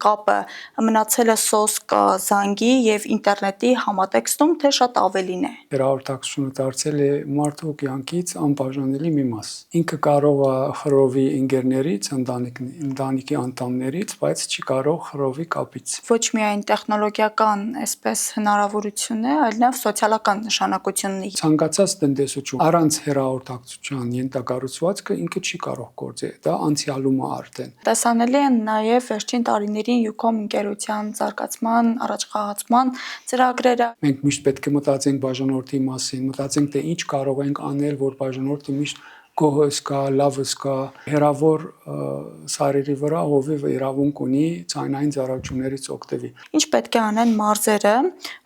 կապը մնացել է սոսկ զանգի եւ ինտերնետի համատեքստում, թե շատ ավելին է։ Հեռահաղորդակցությունը դարձել է մարդու կյանքից անբաժանելի մի մաս։ Ինքը կարող է խռովի ընկերներից, ընտանիքի անդամներից, բայց չի կարող խռովի կապից։ Ոչ միայն տեխնոլոգիական այսպես հնարավորություն է, այլ նաեւ սոցիալական նշանակություն ունի։ Ցանկացած տնտեսություն առանց հեռահաղորդակցության ենթակառուցվածքը ինքը չի կարող գործել, դա անցյալում է արդեն։ Տեսանելի են նաեւ վերջին տարիներին Ucom ընկերության զարգացման, առաջխաղացման ծրագրերը։ Մենք միշտ պետք է մտածենք բաժանորդի մասին, մտածենք թե ինչ կարող ենք անել, որ բաժանորդը միշտ գոհս կա, լավս կա, հեռավոր սարերի վրա հովիվը իրավունք ունի ցանային ծառայություններից օգտվի։ Ինչ պետք է անեն մարզերը,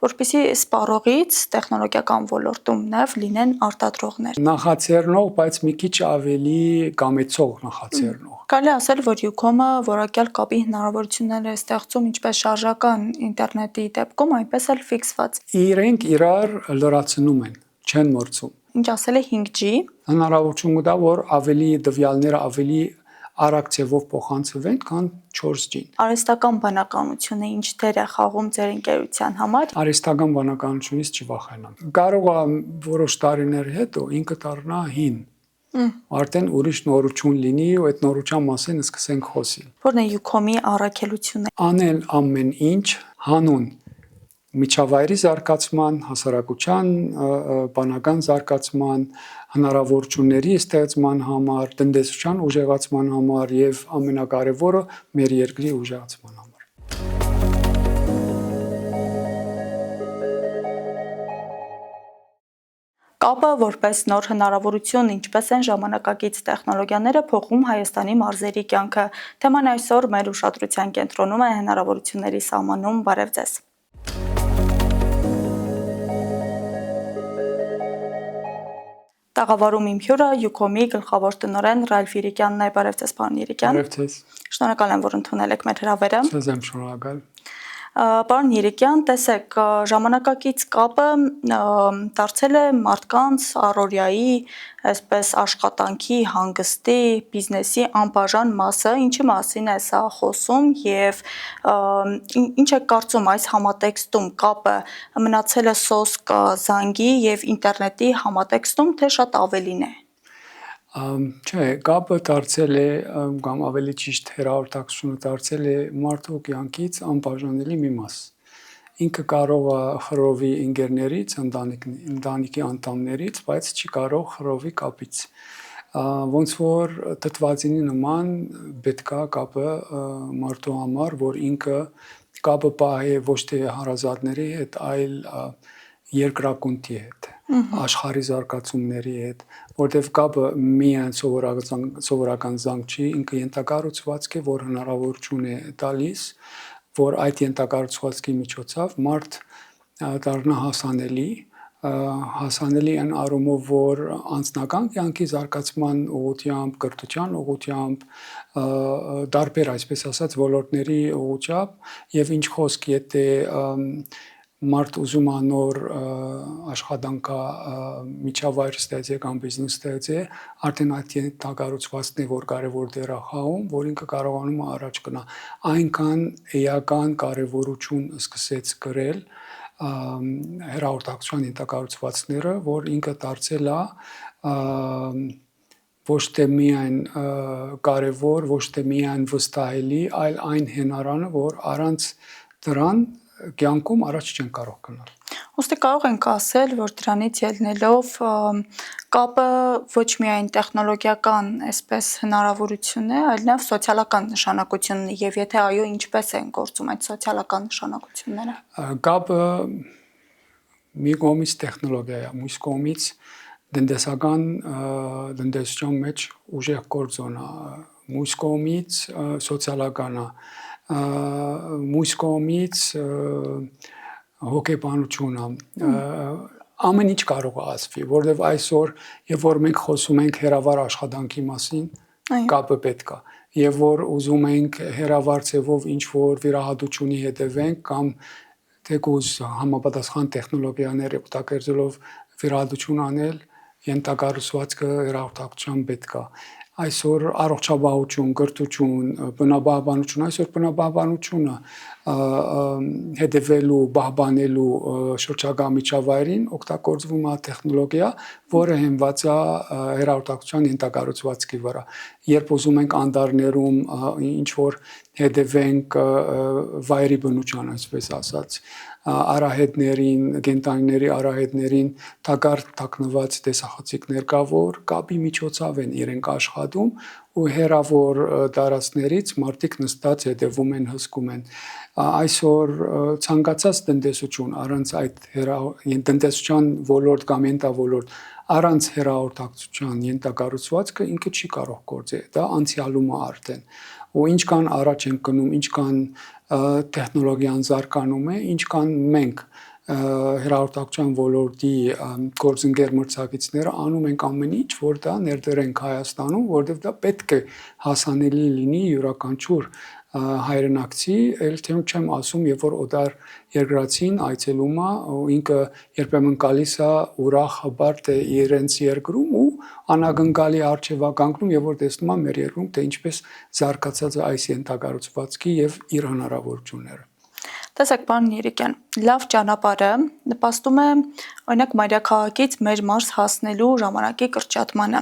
որպեսզի սպառողից տեխնոլոգիական ոլորտում նաեւ լինեն արտադրողներ։ Նախաձեռնող, բայց մի քիչ ավելի կամեցող նախաձեռնող։ Կարելի ասել, որ Ucom-ը որակյալ կապի հնարավորություններ է ստեղծում ինչպես շարժական ինտերնետի դեպքում, այնպես էլ ֆիքսված։ Իրենք իրար լրացնում են, չեն մրցում։ Ինչ ասել է 5G, հնարավորություն կտա, որ ավելի տվյալները ավելի արագ ձևով փոխանցվեն, քան 4G-ն։ Արհեստական բանականությունը ինչ դեր է խաղում ձեր ընկերության համար։ Արհեստական բանականությունից չվախենան։ Կարող է որոշ տարիներ հետո ինքը դառնա հին։ Արդեն ուրիշ նորություն լինի ու այդ նորության մասին սկսենք խոսել։ Որն է Ucom-ի առաքելությունը։ Անել ամեն ինչ հանուն միջավայրի զարգացման, հասարակության բանական զարգացման, հնարավորությունների ստեղծման համար, տնտեսության ուժեղացման համար եւ ամենակարևորը մեր երկրի ուժեղացման համար։ Կապը որպես նոր հնարավորություն, ինչպես են ժամանակակից տեխնոլոգիաները փոխում Հայաստանի մարզերի կյանքը։ Թեման այսօր մեր ուշադրության կենտրոնում է հնարավորությունների սահմանում։ Բարև ձեզ։ Տաղավարում իմ հյուրը Ucom-ի գլխավոր տնօրեն Ռալֆ Երիկյանն է։ Բարև ձեզ, պարոն Երիկյան։ Բարև ձեզ։ Շնորհակալ եմ, որ ընդունել եք մեր հրավերը։ Ձեզ եմ շնորհակալ։ Պարոն Երիկյան, տեսեք, ժամանակակից կապը դարձել է մարդկանց առօրյայի, այսպես աշխատանքի, հանգստի, բիզնեսի անբաժան մասը, ինչի մասին է սա խոսում եւ ինչ է կարծում այս համատեքստում կապը մնացել է սոսկ զանգի եւ ինտերնետի համատեքստում, թե շատ ավելին է։ Չէ, կապը դարձել է կամ ավելի ճիշտ հեռահաղորդակցությունը դարձել է մարդու կյանքից անբաժանելի մի մաս։ Ինքը կարող է խռովի ընկերներից, ընտանիքի անդամներից, բայց չի կարող խռովի կապից։ Ոնց որ դիտվածինի նման պետք է կապը մարդու համար, որ ինքը կապը պահի ոչ թե հարազատների հետ, այլ երկրակունթի հետ, աշխարհի զարգացումների հետ, որտեղ կապը միայն սովորական զանգ չի, ինքը ենթակառուցվածք է, որ հնարավորություն է տալիս, որ այդ ենթակառուցվածքի միջոցով մարդ դառնա հասանելի այն առումով, որ անձնական կյանքի զարգացման ուղղությամբ, կրթության ուղղությամբ, տարբեր, այսպես ասած, ոլորտների ուղղությամբ եւ ինչ խոսք, եթե մարդ ուզում է նոր աշխատանքա միջավայր ստեղծի կամ բիզնես ստեղծի, արդեն այդ ենթակառուցվածքն է, որ կարևոր դեր է խաղում, որ ինքը կարողանում է առաջ գնալ։ Այնքան էական կարևորություն սկսեց կրել հեռահաղորդակցության ենթակառուցվածքները, որ ինքը դարձել է ոչ թե միայն կարևոր, ոչ թե միայն վստահելի, այլ այն հենարանը, որ առանց դրան կյանքում առաջ չեն կարող գնալ։ Ոստի կարող ենք ասել, որ դրանից ելնելով կապը ոչ միայն տեխնոլոգիական այսպես հնարավորություն է, այլ նաև սոցիալական նշանակություն ունի, եւ եթե այո, ինչպես են գործում այդ սոցիալական նշանակությունները։ Կապը մի կողմից տեխնոլոգիա է, մյուս կողմից տնտեսության մեջ ուժեղ գործոն է, մյուս կողմից սոցիալական է, մյուս կողմից հոգեբանություն է, ամեն ինչ կարող է ասվի, որովհետև այսօր, երբ որ մենք խոսում ենք հեռավար աշխատանքի մասին, կապը պետք է, եւ որ ուզում ենք հեռավար ձևով ինչ-որ վիրահատությունի հետևենք կամ թեկուզ համապատասխան տեխնոլոգիաներ օգտագործելով վիրահատություն անել, ենթակառուցվածքը հեռահաղորդակցության պետք է։ այսօր առողջապահություն, կրթություն, բնաբահբանություն, այսօր բնաբահբանությունը հետևելու, պահպանելու շրջակա միջավայրին օգտագործվում է տեխնոլոգիա, որը հենված է հեռահաղորդակցության ենթակառուցվածքի վրա։ Երբ ուզում ենք անդառներում ինչ որ հետևենք վայրի բնության, այսպես ասած, արահետներին, կենդանիների արահետներին թակարդ թաքնված տեսախցիկներ կա, որ կապի միջոցով են իրենք աշխատում ու հեռավոր տարածքներից մարդիկ նստած հետևում են, հսկում են։ Այսօր ցանկացած տնտեսություն առանց այդ տնտեսության ոլորտ կամ ենթավոլորտ առանց հեռահաղորդակցության ենթակառուցվածքը ինքը չի կարող գործել, դա անցյալում է արդեն։ Ու ինչքան առաջ ենք գնում, ինչքան տեխնոլոգիան զարգանում է, ինչքան մենք հեռահաղորդակցության ոլորտի գործընկեր մրցակիցները անում ենք ամեն ինչ, որ դա ներդրենք Հայաստանում, որովհետև դա պետք է հասանելի լինի յուրաքանչյուր հայրենակցի, էլ թե չեմ ասում, երբ որ օտար երկրացին այցելում է, ինքը երբեմն գալիս է ուրախ հբար թե իրենց երկրում ու անագնկալի արժևականգնում, եւ որ տեսնում է մեր երկրում թե ինչպես զարգացած է այս ենթակառուցվածքի եւ իր հնարավորությունները։ Տեսեք, պարոն Երիկյան, լավ ճանապարհը նպաստում է օրինակ մայրաքաղաքից մեր մարզ հասնելու ժամանակի կրճատմանը։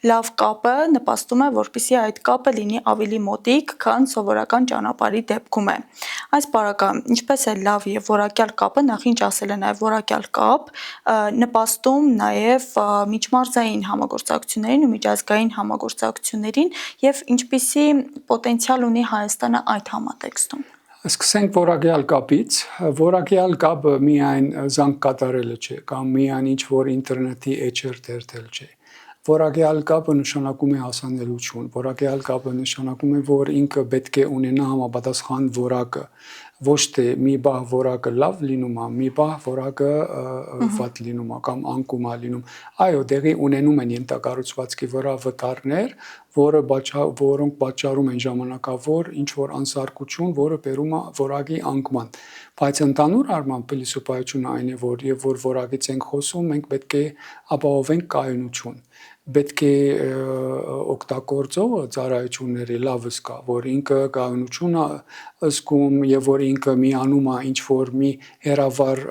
Լավ կապը նպաստում է, որպեսզի այդ կապը լինի ավելի մոտիկ, քան սովորական ճանապարհի դեպքում է։ Այս պարագայում ինչպես է լավ եւ որակյալ կապը, նախ ինչ ասել է նաեւ որակյալ կապ, նպաստում նաեւ միջմարզային համագործակցություններին ու միջազգային համագործակցություններին եւ ինչպիսի պոտենցիալ ունի Հայաստանը այդ համատեքստում։ Սկսենք որակյալ կապից։ Որակյալ կապը միայն զանգ կատարելը չէ, կամ միայն ինչ որ ինտերնետի էջեր դերտել չէ։ Որակյալ կապը նշանակում է հասանելիություն, որակյալ կապը նշանակում է, որ ինքը պետք է ունենա համապատասխան որակը, ոչ թե մի բահ որակը լավ լինում է, մի բահ որակը վատ լինում է կամ անկում է լինում։ Այո, դեղի ունենում են ենթակառուցվածքի վրա վտարներ, որոնք պատճառում են ժամանակավոր ինչ որ անսարկություն, որը բերում է որակի անկման։ Բայց ընդհանուր առմամբ փիլիսոփայությունը այն է, որ եւ որ որակից ենք խոսում, մենք պետք է ապահովենք կայունություն։ Պետք է օգտագործողը ծառայությունների լավ զգա, որ ինքը կայունություն է զգում եւ որ ինքը միանում է ինչ որ մի հերավար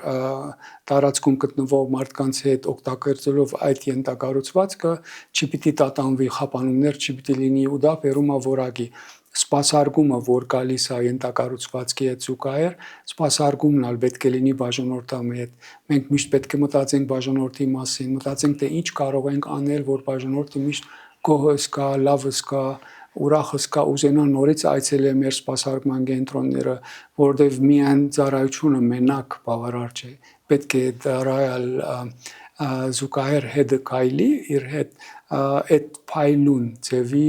տարածքում գտնվող մարդկանց հետ օգտագործելով այդ ենթակառուցվածքը, չպիտի տատանվի խափանումներ, չպիտի լինի ու դա բերում է որակի։ Սպասարկումը, որ գալիս է ենթակառուցվածքի հետ զուգահեռ, սպասարկումն ալ պետք է լինի բաժանորդի հետ։ Մենք միշտ պետք է մտածենք բաժանորդի մասին, մտածենք թե ինչ կարող ենք անել, որ բաժանորդը միշտ գոհը զգա, լավը զգա, ուրախը զգա, ուզենա նորից այցելել մեր սպասարկման կենտրոնները, որովհետև միայն ծառայությունը մենակ բավարար չէ։ Պետք է դարայալ զուգահեռ հետը քայլի իր հետ այդ փայլուն ձևի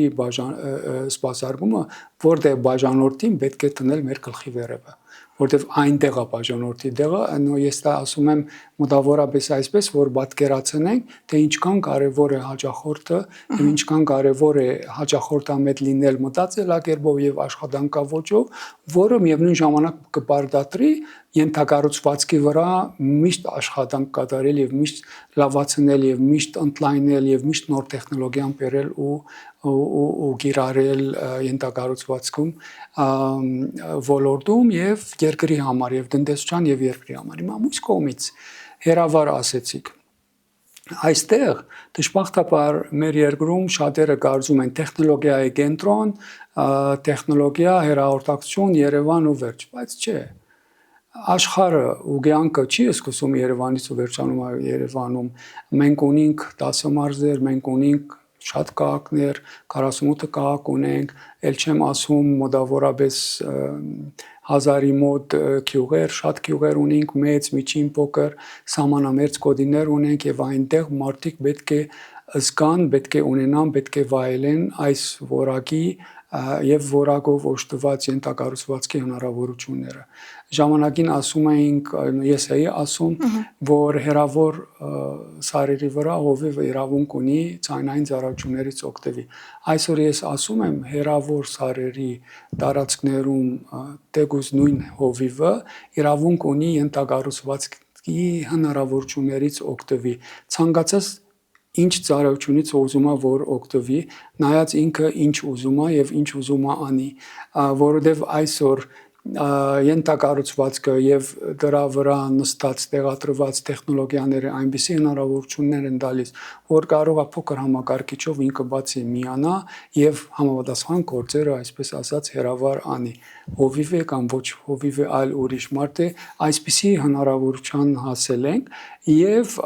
սպասարկումը, որտեղ բաժանորդին պետք է տնել մեր գլխի վերևը, որտեղ այնտեղ է բաժանորդի տեղը, ես դա ասում եմ մոտավորապես այսպես, որ պատկերացնենք, թե ինչքան կարևոր է հաճախորդը եւ ինչքան կարևոր է հաճախորդամետ լինել մտածելակերպով եւ աշխատանքավոճով, որը միևնույն ժամանակ կպարտադրի ենթակառուցվածքի վրա միշտ աշխատանք կատարել եւ միշտ լավացնել եւ միշտ ընդլայնել եւ միշտ նոր տեխնոլոգիան բերել ու գիրառել ենթակառուցվածքում ոլորտում եւ երկրի համար եւ տնտեսության եւ երկրի համար։ Հիմա մյուս կողմից հերավար ասեցիք։ Այստեղ դժբախտաբար մեր երկրում շատերը կարծում են տեխնոլոգիայի կենտրոն, տեխնոլոգիա, հեռահաղորդակցություն, Երևան ու վերջ, բայց չէ։ Աշխարհը ու կյանքը չի սկսում Երևանից ու վերջանում Երևանում։ Մենք ունենք 10 մարզեր, մենք ունենք շատ քաղաքներ, 48 քաղաք ունենք, ել չեմ ասում մոտավորապես 1000-ի մոտ գյուղեր, շատ գյուղեր ունենք, մեծ, միջին, փոքր, սահմանամերձ կոդիներ ունենք եւ այնտեղ մարդիկ պետք է զգան, պետք է ունենան, պետք է վայելեն այս որակի եւ որակով օժտված ենթակառուցվածքի հնարավորությունները։ Ժամանակին ասում էինք, ես էի ասում, որ հերավոր սարերի վրա հովիվը իրավունք ունի ցանային ծառայություններից օգտվի։ Այսօր ես ասում եմ, հերավոր սարերի տարածքներում թեկուզ նույն հովիվը իրավունք ունի ենթակառուցվածքի հնարավորություններից օգտվի։ Ցանկացած ինչ ծառայությունից ուզում է որ օգտվի, նայած ինքը ինչ ուզում է եւ ինչ ուզում է անի, որովհետեւ այսօր ենթակառուցվածքը եւ դրա վրա նստած տեղադրված տեխնոլոգիաները այնպիսի հնարավորություններ են տալիս, որ կարող է փոքր համակարգիչով ինքը բացի միանա եւ համապատասխան գործերը, այսպես ասած, հերավար անի։ Հովիվ է կամ ոչ հովիվ է, այլ ուրիշ մարդ է, այսպիսի հնարավորության հասել ենք եւ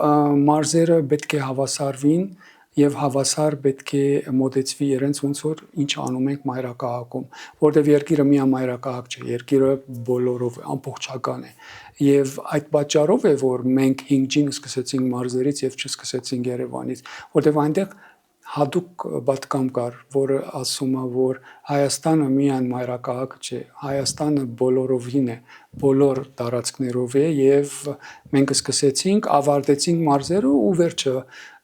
մարզերը պետք է հավասարվին եւ հավասար պետք է մոտեցվի իրենց ոնց որ ինչ անում ենք մայրաքաղաքում, որտեղ երկիրը միայն մայրաքաղաք չէ, երկիրը բոլորով ամբողջական է։ Եվ այդ պատճառով է որ մենք 5G-ն սկսեցինք մարզերից եւ չսկսեցինք Երևանից, որտեղ այնտեղ հատուկ պատկամ կար, որը ասում է, որ Հայաստանը միայն մայրաքաղաք չէ, Հայաստանը բոլորովին է, բոլոր տարածքներով է եւ մենք սկսեցինք, ավարտեցինք մարզերը ու վերջը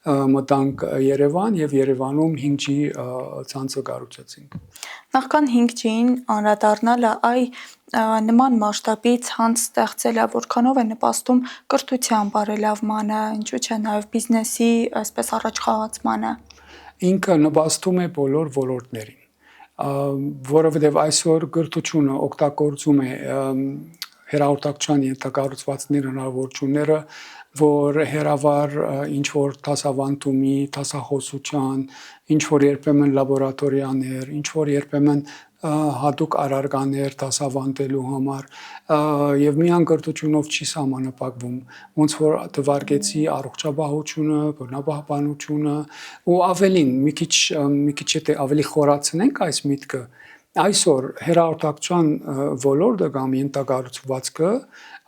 մտանք Երևան եւ Երևանում 5G ցանցը կառուցեցինք։ Նախքան 5G-ին անդրադառնալը նման մասշտաբի ցանց ստեղծելը որքանով է նպաստում կրթության բարելավմանը, ինչու՞ չէ նաեւ բիզնեսի այսպես առաջխաղացմանը։ Ինքը նպաստում է բոլոր ոլորտներին, որովհետև այսօր կրթությունը օգտագործում է հեռահաղորդակցության ենթակառուցվածքների հնարավորությունները, որ հերավար ինչ որ դասավանդումի, դասախոսության, ինչ որ երբեմն լաբորատորիաներ, ինչ որ երբեմն հատուկ առարկաներ դասավանդելու համար եւ միան կրթությունով չի սահմանափակվում, ոնց որ թվարկեցի առողջապահությունը, բնապահպանությունը ու ավելին, մի քիչ եթե ավելի խորացնենք այս միտքը, այսօր հեռահաղորդակցության ոլորտը կամ ենթակառուցվածքը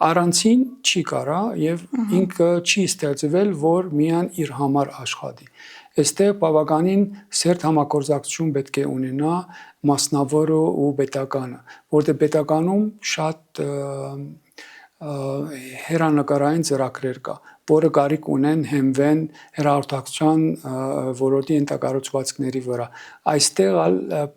առանցին չի կարա եւ ինքը չի ստեղծվել, որ միայն իր համար աշխատի։ Այստեղ բավականին սերտ համագործակցություն պետք է ունենա մասնավորը ու պետականը, որտեղ պետականում շատ հերանեկարային ծրագրեր կա, որը կարիք ունեն հենվեն հեռահաղորդակցության ոլորտի ենթակառուցվածքների վրա։ Այստեղ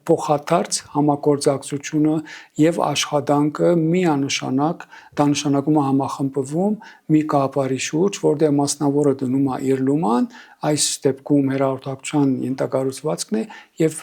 փոխադարձ համագործակցությունը եւ աշխատանքը միանշանակ, դա նշանակում է համախմբվում մի գաղափարի շուրջ, որտեղ մասնավորը դնում է իր լուման, այս դեպքում հեռահաղորդակցության ենթակառուցվածքն է եւ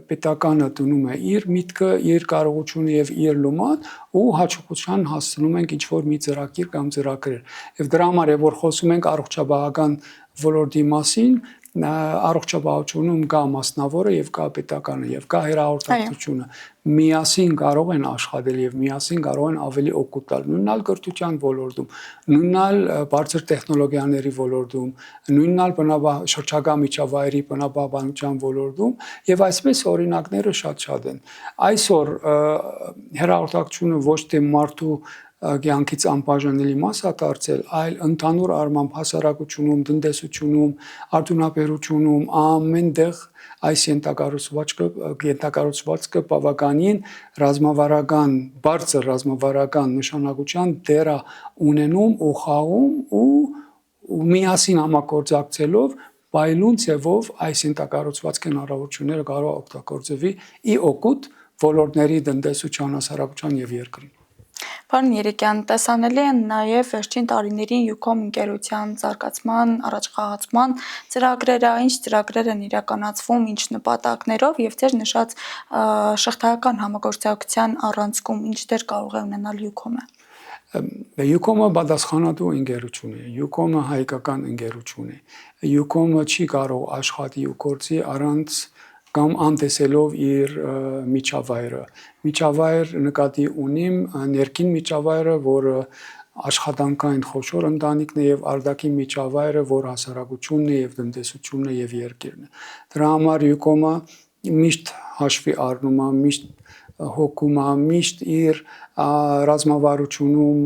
պետականը դնում է իր միտքը, իր կարողությունը եւ իր լուման ու հաջողության հասցնում ենք ինչ որ մի ծրագիր կամ ծրագրեր։ Եվ դրա համար է որ խոսում ենք առողջապահական ոլորտի մասին, առողջապահությունում կա մասնավորը եւ կա պետականը եւ կա հեռահաղորդակցությունը, միասին կարող են աշխատել եւ միասին կարող են ավելի օգուտ տալ, նույնալ կրթության ոլորտում, նույնալ բարձր տեխնոլոգիաների ոլորտում, նույնալ շրջակա միջավայրի բնապահպանության ոլորտում եւ այսպես օրինակները շատ են։ Այսօր հեռահաղորդակցությունը ոչ թե մարդու կյանքից անբաժանելի մաս է դարձել, այլ ընդհանուր առմամբ հասարակությունում, տնտեսությունում, արդյունաբերությունում ամենտեղ այս ենթակառուցվածքը բավականին ռազմավարական, բարձր ռազմավարական նշանակության դեր է ունենում ու խաղում ու միասին համագործակցելով բայլուն ձևով այս ենթակառուցվածքի հնարավորությունները կարող է օգտագործվի ի օգուտ ոլորտների տնտեսության, հասարակության եւ երկրի։ Պարոն Երիկյան, տեսանելի են նաև վերջին տարիներին Ucom ընկերության զարգացման, առաջխաղացման ծրագրերը, ինչ ծրագրեր են իրականացվում, ինչ նպատակներով եւ ձեր նշած շղթայական համագործակցության առանցքում ինչ դեր կարող է ունենալ Ucom-ը։ Ucom-ը պատասխանատու ընկերություն է, Ucom-ը հայկական ընկերություն է։ Ucom-ը չի կարող աշխատի ու գործի առանց կամ անտեսելով իր միջավայրը։ Միջավայր նկատի ունիմ ներքին միջավայրը, որը աշխատանքային խոշոր ընտանիքն է եւ արտաքին միջավայրը, որ հասարակությունն է եւ տնտեսությունն է եւ երկիրն է։ Դրա համար Ucom-ը միշտ հաշվի առնում է, միշտ հոգում է, միշտ իր ռազմավարությունում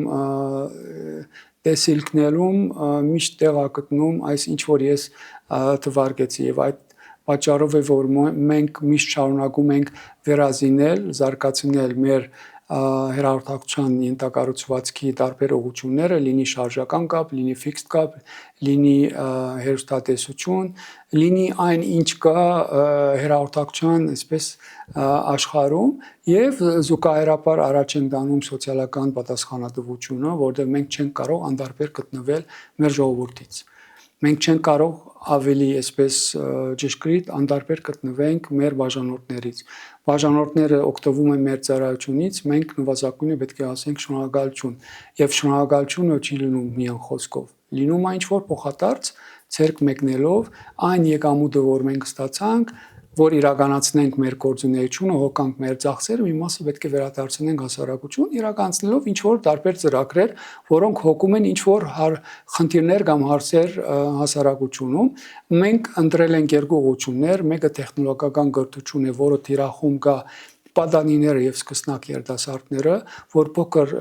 տեսիլքներում միշտ տեղ է գտնում այս ինչ որ ես թվարկեցի եւ այդ պատճառով է որ մենք միշտ շարունակում ենք վերազինել, զարգացնել մեր հեռահաղորդակցության ենթակառուցվածքի տարբեր ուղղությունները, լինի շարժական կապ, լինի ֆիքսդ կապ, լինի հեռուստատեսություն, լինի այն ինչ կա հեռահաղորդակցության այսպես աշխարհում եւ զուգահեռաբար առաջ ենք տանում սոցիալական պատասխանատվությունը, որտեղ մենք չենք կարող անդարբեր գտնվել մեր ժողովրդից։ Մենք չենք կարող ավելի այսպես ճշգրիտ անդարբեր գտնվենք մեր բաժանորդներից։ Բաժանորդները օգտվում են մեր ծառայությունից, մենք նվազագույնը պետք է ասենք շնորհակալություն։ Եվ շնորհակալությունը չի լինում միայն խոսքով։ Լինում է ինչ-որ փոխադարձ ցերկ մեկնելով այն եկամուտը, որ մենք ստացանք, որ իրականացնենք մեր գործունեությունը, հոգանք մեր ծախսերը, մի մասը պետք է վերադարձնենք հասարակություն, իրականացնելով ինչ-որ տարբեր ծրագրեր, որոնք հոգում են ինչ-որ խնդիրներ կամ հարցեր հասարակությունում։ Մենք ընտրել ենք երկու ուղղություններ, մեկը տեխնոլոգիական կրթություն է, որը թիրախում կա պատանիները եւ սկսնակ երիտասարդները, որ փոքր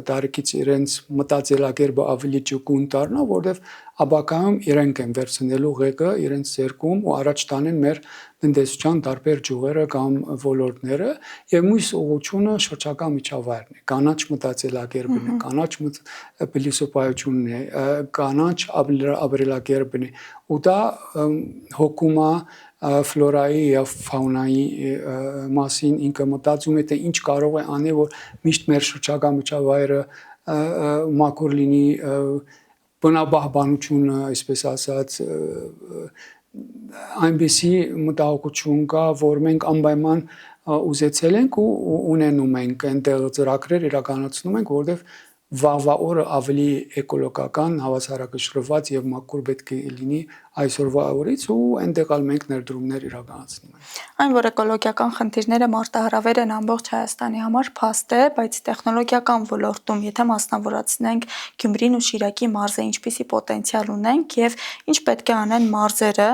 տարիքից իրենց մտածելակերպը ավելի ճկուն դառնա, որովհետեւ աբակայում իրենք են վերցնելու ղեկը իրենց ձեռքում ու առաջ տանեն մեր տնտեսության տարբեր ճյուղերը կամ ոլորտները եւ մյուս ուղղությունը շրջակա միջավայրն է, կանաչ մտածելակերպն է, կանաչ փիլիսոփայությունն է, կանաչ ապրելակերպն է ու դա հոգում է ֆլորայի եւ ֆաունայի մասին ինքը մտածում է թե ինչ կարող է անել որ միշտ մեր շրջակա միջավայրը մաքուր լինի բնաբահբանությունը այսպես ասած այնպեսի մտահոգություն կա որ մենք անպայման ուզեցել ենք ու ունենում ենք այնտեղ ծրագրեր իրականացնում ենք որովհետեւ վաղվա օրը ավելի էկոլոգիական հավասարակշռված եւ մաքուր պետք է լինի այսօրվա օրից ու այնտեղ ալ մենք ներդրումներ իրականացնում ենք։ Այն որ էկոլոգիական խնդիրները մարտահրավեր են ամբողջ Հայաստանի համար փաստ է, բայց տեխնոլոգիական ոլորտում, եթե մասնավորացնենք Գյումրին ու Շիրակի մարզը ինչպիսի պոտենցիալ ունենք եւ ինչ պետք է անեն մարզերը,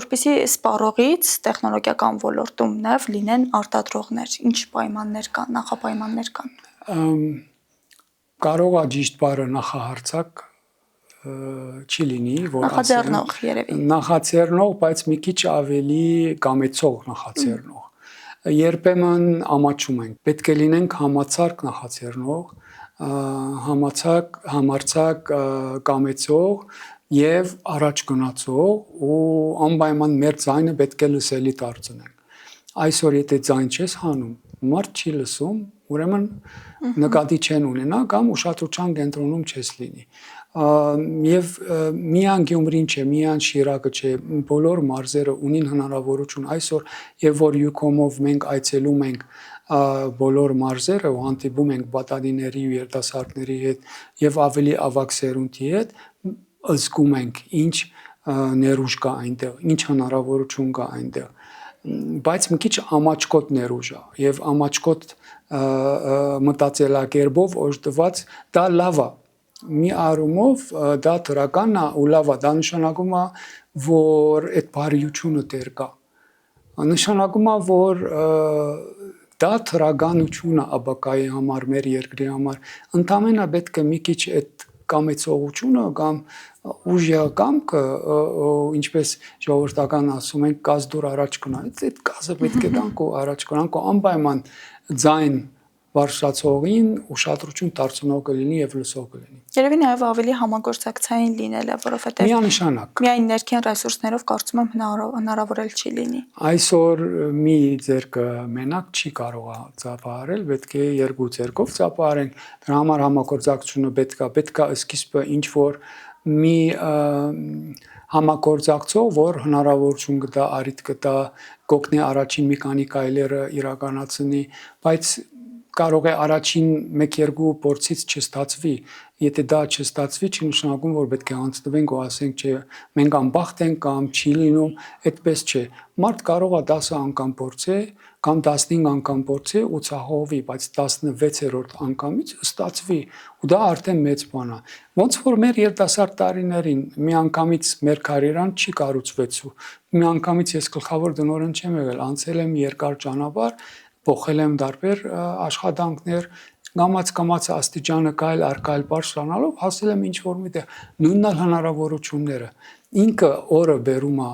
որպեսզի սպառողից տեխնոլոգիական ոլորտում նաեւ լինեն արտադրողներ, ինչ պայմաններ կան, նախապայմաններ կան։ Կարող է ճիշտ բառը նախահարցակ չի լինի, որ նախաձեռնող երևի։ Նախաձեռնող, բայց մի քիչ ավելի կամեցող նախաձեռնող։ Երբեմն ամաչում ենք, պետք է լինենք համացարկ նախաձեռնող, համարձակ կամեցող եւ առաջ գնացող ու անպայման մեր ձայնը պետք է լսելի դարձնենք։ Այսօր եթե ձայն չես հանում, մարդ չի լսում, ուրեմն նկատի չեն ունենա կամ ուշադրության կենտրոնում չես լինի։ Եվ միայն Գյումրին չէ, միայն Շիրակը չէ, բոլոր մարզերը ունին հնարավորություն այսօր, եւ որ յուքոմով մենք այցելում ենք բոլոր մարզերը ու հանդիպում ենք պատանիների ու երիտասարդների հետ եւ ավելի ավագ սերունդի հետ, զգում ենք ինչ ներուժ կա այնտեղ, ինչ հնարավորություն կա այնտեղ, բայց մի քիչ ամաչկոտ ներուժ է եւ ամաչկոտ մտածելակերպով օժտված դա լավ է։ Մի առումով դա դրական է ու լավ է, դա նշանակում է, որ այդ բարիությունը դեր կա։ Նշանակում է, որ դա թրագանություն է աբակայի համար, մեր երկրի համար։ Ընդամենը պետք է մի քիչ այդ կամեցողությունը կամ ուժեղակամքը, ինչպես ժողովրդական ասում են, կազ դուր առաջ գնալից, այդ կազը պետք է տանք ու առաջ գնանք ու անպայման ձայն բարձրացողին ուշադրություն դարձնող կլինի եւ լսող կլինի։ Երևի նաեւ ավելի համագործակցային լինել է, որովհետեւ միանշանակ միայն ներքին ռեսուրսներով կարծում եմ հնարավոր էլ չի լինի։ Այսօր մի ձեռքը մենակ չի կարող ծափահարել, պետք է երկու ձեռքով ծափահարենք, դրա համար համագործակցությունը պետք է սկիզբը ինչ որ մի համագործակցող, որ հնարավորություն կտա, առիթ կտա, կօգնի առաջին մի քանի քայլերը իրականացնի, բայց կարող է առաջին 1-2 փորձից չստացվի, եթե դա չստացվի, չի նշանակում, որ պետք է անցնվենք ու ասենք, չէ, մենք անբախտ ենք կամ չի լինում, այդպես չէ։ Մարդ կարող է 10 անգամ փորձել կամ 15 անգամ փորձել ու ցախողվի, բայց 16-րդ անգամից ստացվի, ու դա արդեն մեծ բան է։ Ոնց որ մեր երիտասարդ տարիներին մի անգամից մեր կարիերան չի կառուցվեցու։ Մի անգամից ես գլխավոր դնորեն չեմ եղել, անցել եմ երկար ճանապարհ, փոխել եմ տարբեր աշխատանքներ, կամաց աստիճանը կայլ արկայլ բարձրանալով հասել եմ ինչ որ միտեղ նույնն հնարավորությունները ինքը օրը բերում է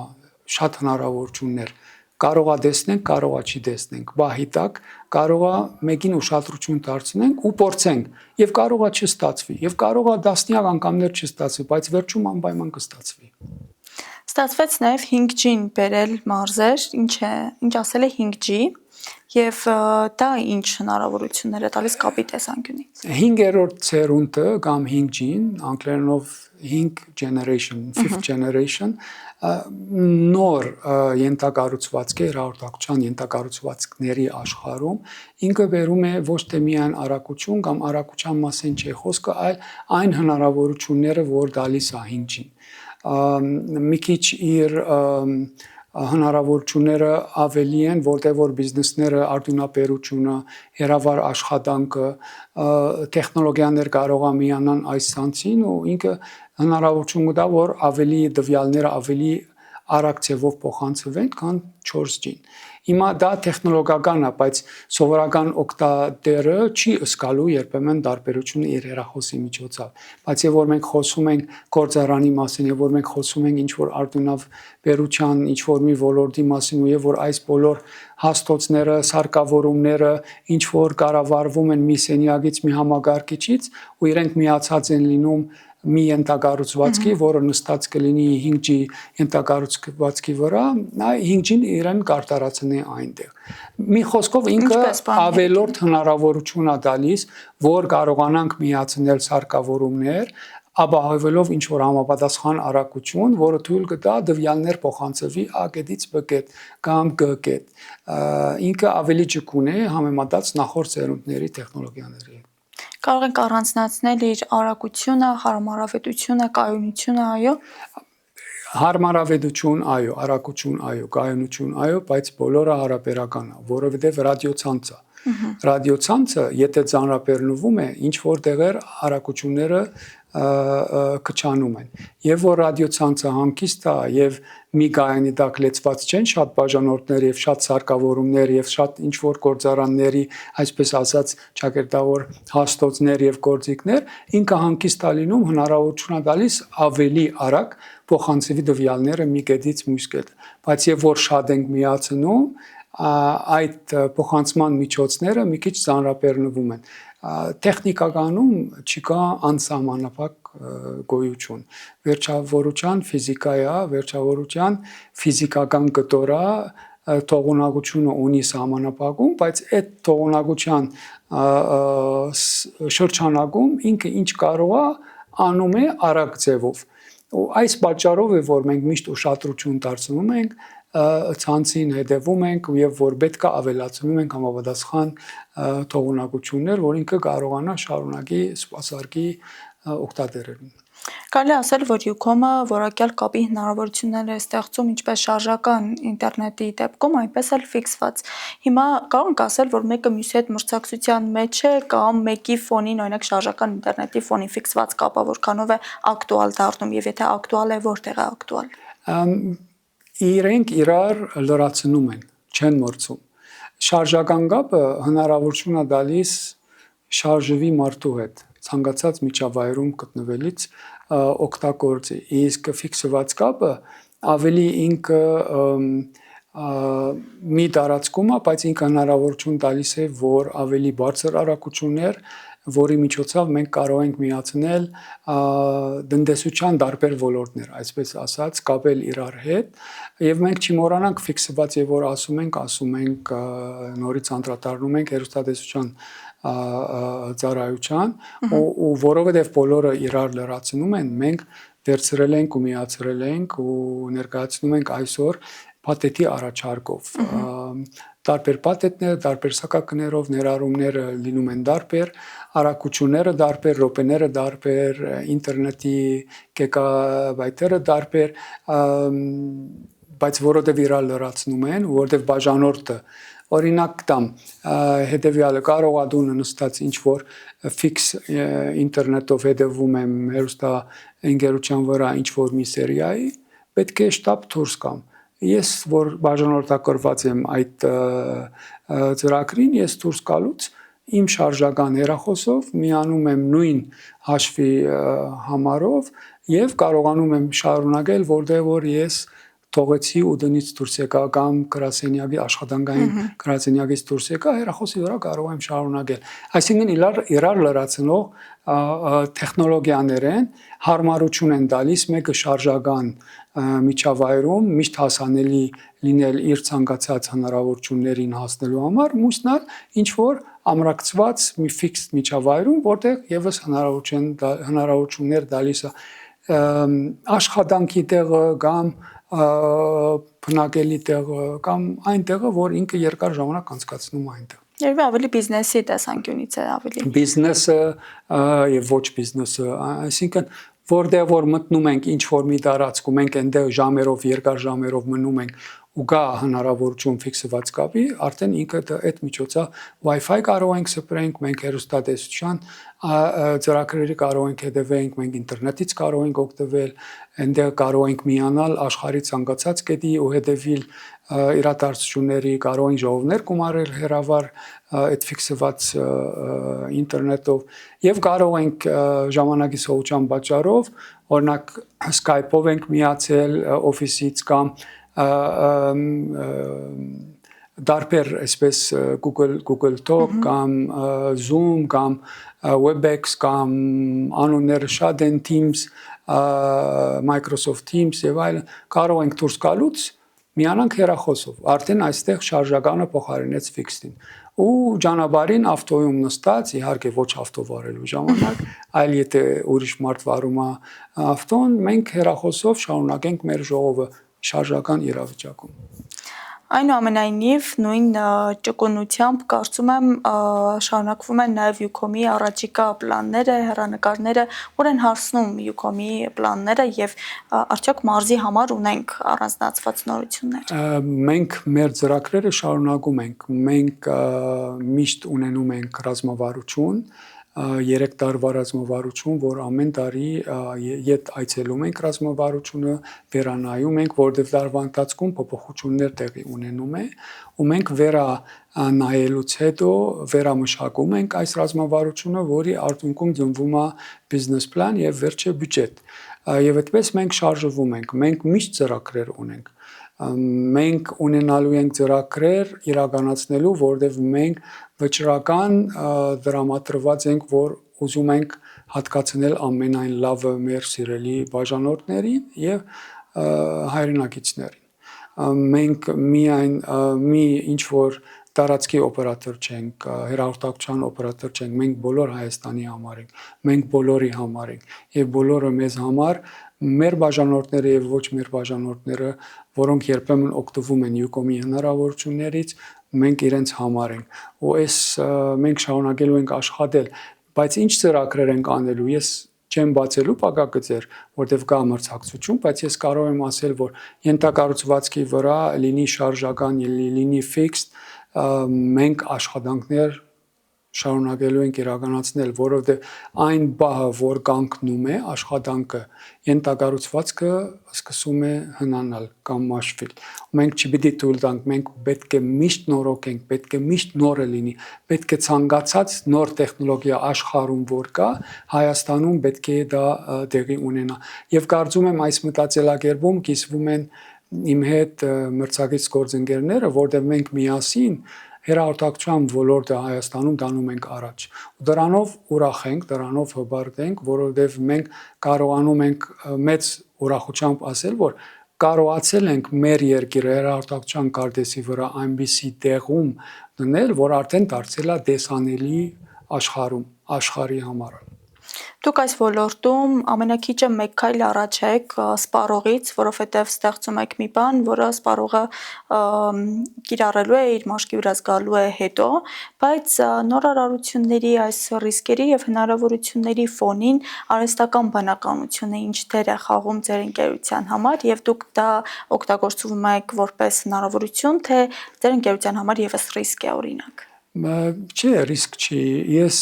շատ հնարավորություններ կարող է տեսնենք կարող է չի տեսնենք բահի տակ կարող է մեկին ուշադրություն դարձնենք ու փորձենք եւ կարող է չստացվի եւ կարող է դասնյակ անգամներ չստացվի բայց վերջում անպայման կստացվի Ստացվեց նաև 5G-ին բերել մարզեր, ինչ ասել է 5G Եվ դա ինչ հնարավորություններ է տալիս կապի տեսանկյունից։ 5-րդ ցերունդը կամ 5G-ն, անգլերենով 5 generation, 5th generation, նոր ենթակառուցվածք է հեռահաղորդակցության ենթակառուցվածքների աշխարհում, ինքը բերում է ոչ թե միայն արագություն կամ արագության մասին չէ խոսքը, այլ այն հնարավորությունները, որ տալիս է 5G-ն։ Մի քիչ իր հնարավորությունները ավելի են, որտեղ որ բիզնեսները արդյունաբերությունը, հեռավար աշխատանքը, տեխնոլոգիաներ կարող է միանան այս ցանցին ու ինքը հնարավորություն կտա, որ ավելի տվյալները ավելի արագ ձևով փոխանցվեն, քան 4G-ն։ Հիմա դա տեխնոլոգիական է, բայց սովորական օգտատերը չի զգալու երբեմն տարբերությունը իր հեռախոսի միջոցով։ Բայց եւ որ մենք խոսում ենք գործարանի մասին, եւ որ մենք խոսում ենք ինչ որ արդյունաբերության, ինչ որ մի ոլորտի մասին, ու եւ որ այս բոլոր հաստոցները, սարքավորումները ինչ որ կառավարվում են մի սենյակից, մի համակարգիչից, ու իրենք միացած են լինում մի ենթակառուցվածքի, որը նստած կլինի 5G ենթակառուցվածքի վրա, նա 5G-ն իրեն կարտարացնի այնտեղ։ Մի խոսքով ինքը ավելորդ հնարավորություն է տալիս, որ կարողանանք միացնել սարքավորումներ, ապահովելով ինչ որ համապատասխան արագություն, որը թույլ կտա տվյալներ փոխանցվի A կետից B կետ կամ G կետ։ Ինքը ավելի ճկուն է համեմատած նախորդ սերունդների տեխնոլոգիաների հետ։ Կարող ենք առանձնացնել իր արագությունը, հարմարավետությունը, կայունությունը, այո։ Հարմարավետություն, այո, արագություն, այո, կայունություն, այո, բայց բոլորը հարաբերական է, որովհետև ռադիոցանց է։ Ռադիոցանցը, եթե ծանրաբեռնվում է, ինչ որ տեղեր արագությունները կչանում են։ Եվ որ ռադիոցանցը հանգիստ է եւ մի կայանի տակ լեցված չեն շատ բաժանորդներ եւ շատ սարքավորումներ եւ շատ ինչ որ գործարանների, այսպես ասած, ճակերտավոր հաստոցներ եւ գործիքներ, ինքը հանգիստ է լինում հնարավորություն է տալիս ավելի արագ փոխանցվի տվյալները մի կետից մյուս կետ։ Բայց եւ որ շատ ենք միացնում, այդ փոխանցման միջոցները մի քիչ ծանրաբեռնվում են։ Տեխնիկականում չկա անսահմանափակ գոյություն։ Վերջավորության ֆիզիկա է, վերջավորության ֆիզիկական կտոր է, թողունակությունը ունի սահմանափակում, բայց այդ թողունակության շրջանակում ինքը ինչ կարող է անում է արագ ձևով։ Ու այս պատճառով է, որ մենք միշտ ուշադրություն դարձնում ենք ցանցին հետևում ենք եւ որ պետք է ավելացնում ենք համապատասխան թողունակություններ, որ ինքը կարողանա շարունակի սպասարկի օգտատերերին։ Կարելի ասել, որ Ucom-ը որակյալ կապի հնարավորություններ է ստեղծում ինչպես շարժական ինտերնետի դեպքում, այնպես էլ ֆիքսված։ Հիմա կարող ենք ասել, որ մեկը մյուսի հետ մրցակցության մեջ է կամ մեկի ֆոնին, օրինակ շարժական ինտերնետի ֆոնին ֆիքսված կապը որքանով է ակտուալ դառնում եւ եթե ակտուալ է, որտեղ է ակտուալ։ Իրենք իրար լրացնում են, չեն մրցում։ Շարժական կապը հնարավորություն է տալիս շարժվի մարդու հետ ցանկացած միջավայրում գտնվելից օգտագործի։ Իսկ ֆիքսված կապը ավելի ինքը մի տարածքում է, բայց ինքը հնարավորություն տալիս է, որ ավելի բարձր արագություններ, որի միջոցով մենք կարող ենք միացնել տնտեսության տարբեր ոլորտներ, այսպես ասած, կապել իրար հետ, եւ մենք չմոռանանք ֆիքսված եւ որ ասում ենք նորից անդրադառնում ենք հեռուստատեսության ծառայության ու որովհետև բոլորը իրար լրացնում են, մենք վերցրել ենք ու միացրել ենք ու ներկայացնում ենք այսօր փաթեթի առաջարկով։ Տարբեր փաթեթներ, տարբեր սակակներով ներառումները լինում են տարբեր, արագությունները տարբեր, րոպեները տարբեր, ինտերնետի գիգաբայթերը տարբեր, բայց որովհետև իրար լրացնում են, որովհետև բաժանորդը օրինակ տամ, հետևյալը կարող է դու նստած ինչ որ ֆիքս ինտերնետով հետևում եմ հեռուստա ընկերության վրա ինչ որ մի սերիայի, պետք է շտապ դուրս գամ։ Ես որ բաժանորդակրված եմ այդ ծրագրին, ես դուրս գալուց իմ շարժական հեռախոսով միանում եմ նույն հաշվի համարով եւ կարողանում եմ շարունակել, որտեղ որ ես թողեցի ու դնից դուրս եկա կամ գրասենյակի աշխատանքային գրասենյակից դուրս եկա, հեռախոսի վրա կարող եմ շարունակել։ Այսինքն իրար լրացնող տեխնոլոգիաներ են, հարմարություն են տալիս մեկը շարժական միջավայրում միշտ հասանելի լինել իր ցանկացած հնարավորություններին հասնելու համար, մյուսն էլ ինչ որ ամրակցված մի ֆիքս միջավայրում, որտեղ եւս հնարավորություններ տալիս է աշխատանքի տեղը կամ բնակելի տեղը կամ այն տեղը, որ ինքը երկար ժամանակ անցկացնում է այնտեղ։ Երևի ավելի բիզնեսի տեսանկյունից է ավելի։ Բիզնեսը եւ ոչ բիզնեսը, այսինքն որտեղ որ մտնում ենք ինչ որ մի տարածքում, մենք այնտեղ ժամերով, երկար ժամերով մնում ենք ու գա հնարավորություն ֆիքսված կապի, արդեն ինքը այդ միջոցա Wi-Fi կարող ենք սփռենք, մենք հեռուստատեսության ծրագրերի կարող ենք հետևենք, մենք ինտերնետից կարող ենք օգտվել, այնտեղ կարող ենք միանալ աշխարհի ցանկացած կետի ու հետևել իրադարձությունների, կարող ենք ժողովներ գումարել հեռավար այդ ֆիքսված ինտերնետով եւ կարող ենք ժամանակի սողության պատճառով օրինակ Skype-ով ենք միացել օֆիսից կամ դարբեր այսպես Google Talk կամ Zoom կամ WebEx կամ անունները շատ են Teams, Microsoft Teams եւ այլն կարող ենք դուրս գալուց միանանք հեռախոսով, արդեն այստեղ շարժականը փոխարինեց ֆիքսին։ Ու ճանապարհին ավտոյում նստած, իհարկե ոչ ավտո վարելու ժամանակ, այլ եթե ուրիշ մարդ վարում է ավտոն, մենք հեռախոսով շարունակենք մեր ժողովը շարժական իրավիճակում։ Այնուամենայնիվ նույն ճկունությամբ կարծում եմ շարունակվում են նաև Ucom-ի առաջիկա պլանները, հեռանկարները, որ են հասնում Ucom-ի պլանները եւ արդյոք մարզի համար ունենք առանձնացված նորություններ։ Մենք մեր ծրագրերը շարունակում ենք։ Մենք միշտ ունենում ենք ռազմավարություն, 3 տարվա ռազմավարություն, որ ամեն տարի ետ այցելում ենք ռազմավարությունը, վերանայում ենք, որտեղ տարվա ընթացքում փոփոխություններ տեղի ունենում է, ու մենք վերանայելուց հետո վերամշակում ենք այս ռազմավարությունը, որի արդյունքում ծնվում է բիզնես պլան եւ վերջը բյուջետ։ Եվ այդպես մենք շարժվում ենք, մենք միշտ ծրագրեր ունենք։ Մենք ունենալու ենք ծրագրեր իրականացնելու, որտեղ մենք վճռական դրամատրված ենք, որ ուզում ենք հատկացնել ամենայն լավը մեր սիրելի բաժանորդներին եւ հայրենակիցներին։ Մենք միայն մի ինչ որ տարածքի օպերատոր չենք, հեռուստացան օպերատոր չենք, մենք բոլոր Հայաստանի համար ենք, մենք բոլորի համար ենք եւ բոլորը մեզ համար մեր բաժանորդները եւ ոչ մեր բաժանորդները, որոնք երբեմն օգտվում են Ucom-ի հնարավորություններից, մենք իրենց համար ենք։ Ու այս մենք շարունակելու ենք աշխատել, բայց ինչ ծրագրեր ենք անելու, ես չեմ բացելու պակակցեր, որտեղ կա մրցակցություն, բայց ես կարող եմ ասել, որ ենթակառուցվածքի վրա լինի շարժական, լինի ֆիքս, մենք աշխատանքներ շարունակելու ենք իրականացնել, որովհետև այն բահը, որ կանգնում է աշխատանքը, ենթակառուցվածքը սկսում է հնանալ կամ մաշվել։ Մենք չպիտի թույլ տանք, մենք պետք է միշտ նորոգենք, պետք է միշտ նորը լինի, պետք է ցանկացած նոր տեխնոլոգիա աշխարհում որ կա, Հայաստանում պետք է դա տեղի ունենա։ Եվ կարծում եմ այս մտածելակերպում կիսվում են իմ հետ մրցակից գործընկերները, որտեղ մենք միասին հեռուստացության ոլորտը Հայաստանում տանում ենք առաջ։ Ու դրանով ուրախ ենք, դրանով հբարտ ենք, որովհետև մենք կարողանում ենք մեծ ուրախությամբ ասել, որ կարողացել ենք մեր երկիրը հեռուստացության կարդեսի վրա այնպիսի տեղում դնել, որ արդեն դարձել է տեսանելի աշխարհում, աշխարհի համար։ Դուք այս ոլորտում ամենակիչը մեկ քայլ առաջ եք սպառողից, որովհետև ստեղծում եք մի բան, որը սպառողը կիրառելու է, իր մաշկի վրա զգալու է հետո, բայց նորարարությունների այս ռիսկերի եւ հնարավորությունների ֆոնին արհեստական բանականությունը ինչ դեր է խաղում ձեր ընկերության համար եւ դուք դա օգտագործում եք որպես հնարավորություն, թե ձեր ընկերության համար եւս ռիսկ է օրինակ։ Չէ, ռիսկ չի։ Ես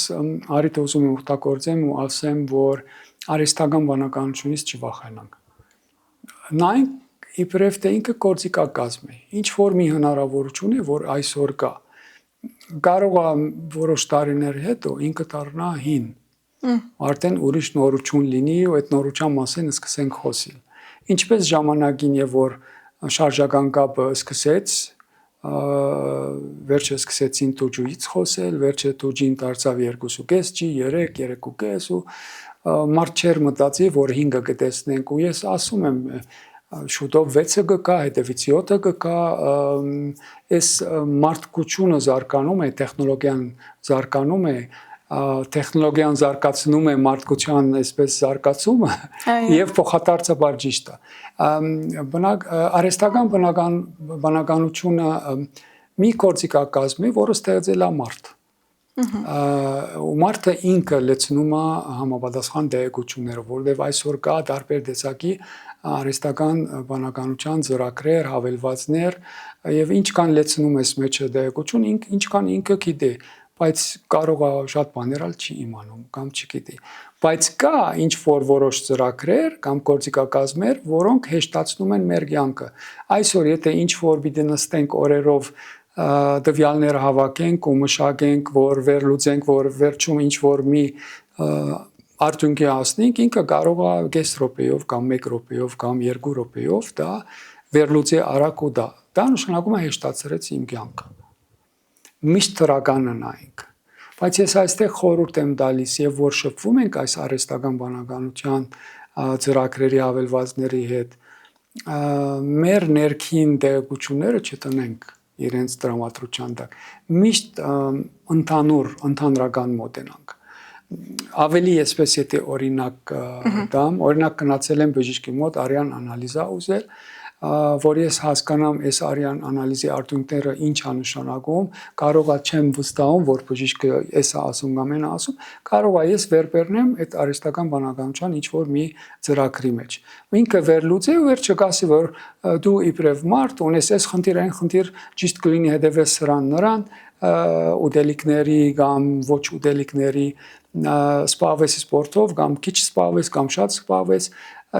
արիթ ուզում եմ օգտագործեմ ու ասեմ, որ արհեստական բանականությունից չվախենանք։ Նայենք իբրև թե ինքը գործիքակազմ է։ Ինչ որ մի հնարավորություն է, որ այսօր կա։ Կարող է որոշ տարիներ հետո ինքը դառնա հին։ Արդեն ուրիշ նորություն լինի ու այդ նորության մասին սկսենք խոսել։ Ինչպես ժամանակին եւ որ շարժական կապը սկսեց, վերջը սկսեցին տուջուից խոսել, վերջը տուջին դարձավ 2.5G, 3, 3.5 ու մարդ չէր մտածի, որ 5-ը կտեսնենք ու ես ասում եմ շուտով 6-ը կգա, հետևից 7-ը կգա, այս մարդկությունը զարգանում է, տեխնոլոգիան զարգանում է, տեխնոլոգիան զարգացնում է մարդկության այսպես զարգացումը եւ փոխադարձաբար ճիշտ է։ Արհեստական բնականությունը մի գործիքակազմ է, որը ստեղծել է մարդ։ Ու մարդը ինքը լցնում է համապատասխան տեղեկություններով, որովհետև այսօր կա տարբեր տեսակի արհեստական բնականության ծրագրեր, հավելվածներ եւ ինչքան լցնում ես մեջը տեղեկություն, ինչքան ինքը գիտի, բայց կարող է շատ բաներ չի իմանում կամ չգիտի։ Բայց կա ինչ որ որոշ ծրագրեր կամ գործիքակազմեր, որոնք հեշտացնում են մեր կյանքը։ Այսօր եթե ինչ որ պիտի նստենք օրերով տվյալները հավաքենք ու մշակենք, որ վերլուծենք, որ վերջում ինչ որ մի արդյունքի հասնենք, ինքը կարող է 5 րոպեով կամ 1 րոպեով կամ 2 րոպեով դա վերլուծի արագ ու դա նշանակում է հեշտացրեց իմ կյանքը։ Միշտ դրականը նայենք։ Բայց ես այստեղ խորհուրդ եմ տալիս եւ որ շփվում ենք այս արհեստական բանականության ծրագրերի հավելվածների հետ, մեր ներքին տեղեկությունները չտնենք իրենց տրամադրության տակ։ Միշտ ընդհանրական մոտենանք։ Ավելի այսպես եթե օրինակ տամ, օրինակ գնացել եմ բժիշկի մոտ արյան անալիզա ուզել, որ ես հասկանամ այս արյան անալիզի արդյունքները ինչ է նշանակում, կարող է չեմ վստահում, որ բժիշկը էսա ասում կամ այն ասում, կարող է ես վերբերնեմ այդ արհեստական բանականության ինչ որ մի ծրագրի մեջ։ Ինքը վերլուծի ու վերջը կասի, որ դու իբրև մարդ ունես այս խնդիր, այն խնդիր, ճիշտ կլինի հետևես սրան նրան, ուտելիքների կամ ոչ ուտելիքների, սպասես սպորտով կամ քիչ սպասես կամ շատ սպասես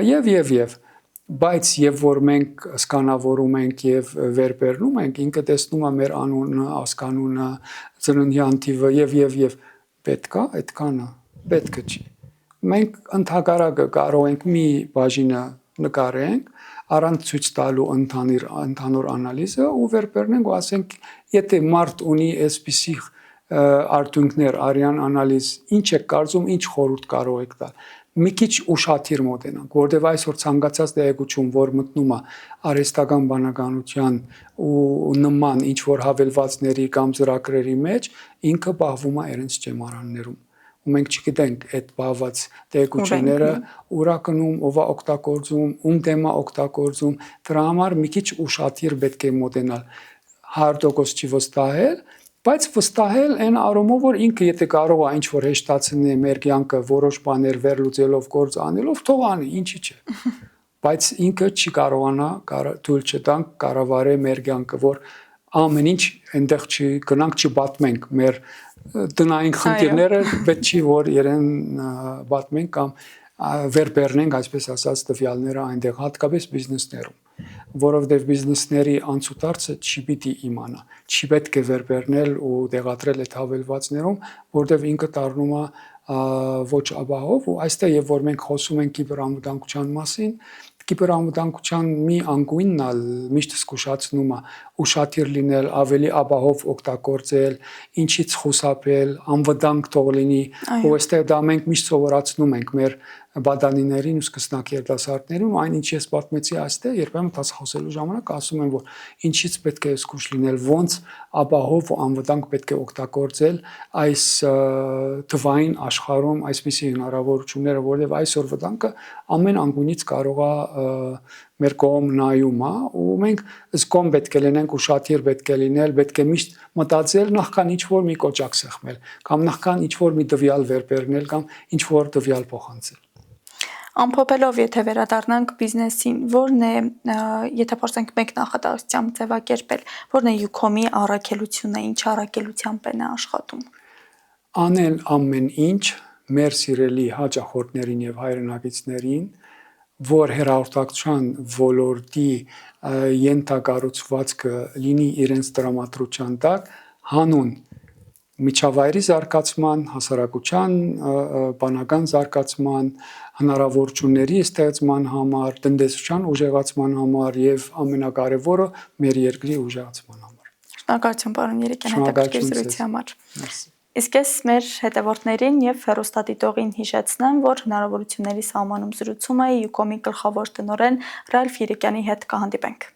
եւ բայց եւ որ մենք սկանավորում ենք եւ վերբերնում ենք, ինքը տեսնում է մեր անունը, ասկանունը, ծննդյան թիվը եւ պետք է այդքանը, պետք չի։ Մենք ընդհակառակը կարող ենք մի բաժինը նկարենք, առանց ցույց տալու ընդհանուր անալիզը ու վերբերնենք ու ասենք, եթե մարդ ունի այսպիսի արդյունքներ, արյան անալիզ, ինչ է կարծում, ինչ խորհուրդ կարող եք տալ։ Մի քիչ ուշադիր մոտենանք, որովհետև այսօր ցանկացած տեղեկություն, որ մտնում է արհեստական բանականության ու նման ինչ որ հավելվածների կամ ծրագրերի մեջ, ինքը պահվում է իրենց ճեմարաններում։ Ու մենք չգիտենք այդ պահված տեղեկությունները ուր է գնում, ով է օգտագործում, ում դեմ է օգտագործում, դրա համար մի քիչ ուշադիր պետք է մոտենալ 100% չի վստահել, բայց վստահել այն առումով, որ ինքը եթե կարող է ինչ որ հեշտացնի մեր կյանքը որոշ բաներ վերլուծելով, գործ անելով, թող անի, ինչի՞ չէ։ Բայց ինքը չի կարողանա թույլ չտանք կառավարի մեր կյանքը, որ ամեն ինչ այնտեղ չգնանք չբատմենք մեր տնային խնդիրները, պետք չի որ իրեն բատմենք կամ վերբերնենք, այսպես ասած, տվյալները այնտեղ, հատկապես բիզնեսներում, որովհետև բիզնեսների անցուդարձը չի պիտի իմանա, չի պետք է վերբերնել ու տեղադրել այդ հավելվածներում, որովհետև ինքը դառնում է ոչ ապահով ու այստեղ եւ որ մենք խոսում ենք կիբերանվտանգության մասին, կիբերանվտանգության մի անկույնն ալ միշտ զգուշացնում է ուշադիր լինել, ավելի ապահով օգտագործել, ինչից խուսափել, անվտանգ թող լինի, ու այստեղ դա մենք միշտ սովորացնում ենք մեր բադանիներին ու սկսնակ երիտասարդներին, այն ինչ ես պատմեցի այստեղ, երբեմն խոսելու ժամանակ ասում եմ, որ ինչից պետք է զգուշ լինել, ոնց ապահով ու անվտանգ պետք է օգտագործել այս թվային աշխարհում այսպիսի հնարավորությունները, որովհետև այսօր վտանգը ամեն անկյունից կարող է մեր կողմ նայում է ու մենք զգոն պետք է լինենք, ուշադիր պետք է լինել, պետք է միշտ մտածել նախքան ինչ որ մի կոճակ սեղմել կամ նախքան ինչ որ մի տվյալ վերբերնել կամ ինչ որ տվյալ փոխանցել։ Ամփոփելով, եթե վերադառնանք բիզնեսին, որն է, եթե փորձենք մեկ նախադասությամբ ձևակերպել, որն է Յուքոմի առաքելությունը, ինչ առաքելությամբ է նա աշխատում։ Անել ամեն ինչ մեր սիրելի հաճախորդներին եւ հայրենակիցներին, որ հեռուստացան ոլորտի ենթակառուցվածքը լինի իրենց տրամադրության տակ, հանուն միջավայրի զարգացման, հասարակության բանական զարգացման, հնարավորությունների ստեղծման համար, տնտեսության ուժեղացման համար եւ ամենակարևորը մեր երկրի ուժեղացման համար։ Շնորհակալություն, պարոն Երիկյան, հետաքրքիր Շնորհակալություն զրույցի ձեզ։ համար։ Մերսի։ Իսկ ես մեր հետևորդներին եւ հեռուստադիտողին հիշեցնեմ, որ հնարավորությունների սահմանում զրուցում է Յուկոմի գլխավոր տնօրեն Ռալֆ Երիկյանի հետ կհանդիպենք։